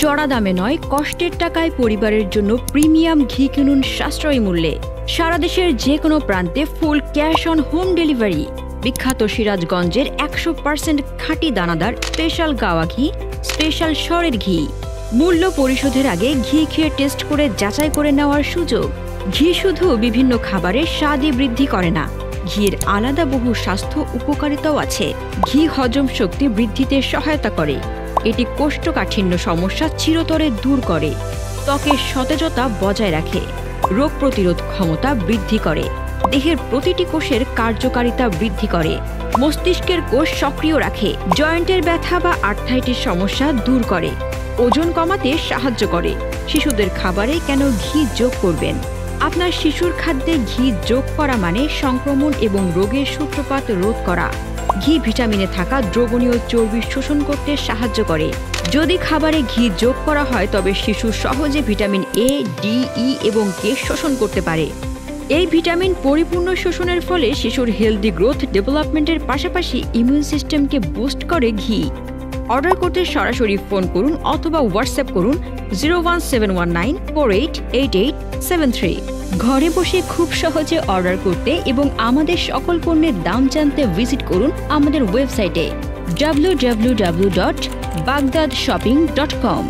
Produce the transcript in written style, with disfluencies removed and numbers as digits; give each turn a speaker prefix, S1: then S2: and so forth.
S1: চড়া দামে নয়, কষ্টের টাকায় পরিবারের জন্য প্রিমিয়াম ঘি কিনুন সাশ্রয়ী মূল্যে। সারা দেশের যে কোনো প্রান্তে full cash on home delivery. বিখ্যাত সিরাজগঞ্জের 100% খাঁটি দানাদার স্পেশাল গাওয়া ঘি, স্পেশাল সরের ঘি। মূল্য পরিশোধের আগে ঘি খেয়ে টেস্ট করে যাচাই করে নেওয়ার সুযোগ। ঘি শুধু বিভিন্ন খাবারের স্বাদই বৃদ্ধি করে না, ঘির আলাদা বহু স্বাস্থ্য উপকারিতাও আছে। ঘি হজম শক্তি বৃদ্ধিতে সহায়তা করে। এটি কোষ্ঠকাঠিন্য সমস্যা চিরতরে দূর করে, ত্বকের সতেজতা বজায় রাখে, রোগ প্রতিরোধ ক্ষমতা বৃদ্ধি করে, দেহের প্রতিটি কোষের কার্যকারিতা বৃদ্ধি করে, মস্তিষ্কের কোষ সক্রিয় রাখে, জয়েন্টের ব্যথা বা আর্থ্রাইটিস সমস্যা দূর করে, ওজন কমাতে সাহায্য করে। শিশুদের খাবারে কেন ঘি যোগ করবেন? আপনার শিশুর খাদ্যে ঘি যোগ করা মানে সংক্রমণ এবং রোগের সূত্রপাত রোধ করা। ঘি ভিটামিনে থাকা দ্রবণীয় চর্বি শোষণ করতে সাহায্য করে। যদি খাবারে ঘি যোগ করা হয় তবে শিশু সহজে ভিটামিন এ, ডি, ই এবং কে শোষণ করতে পারে। এই ভিটামিন পরিপূর্ণ শোষণের ফলে শিশুর হেলদি গ্রোথ ডেভেলপমেন্টের পাশাপাশি ইমিউন সিস্টেমকে বুস্ট করে ঘি। অর্ডার করতে সরাসরি ফোন করুন অথবা হোয়াটসঅ্যাপ করুন 01719488873। ঘরে বসে খুব সহজে অর্ডার করতে এবং আমাদের সকল পণ্যের দাম জানতে ভিজিট করুন আমাদের ওয়েবসাইটে www.bagdadShopping.com।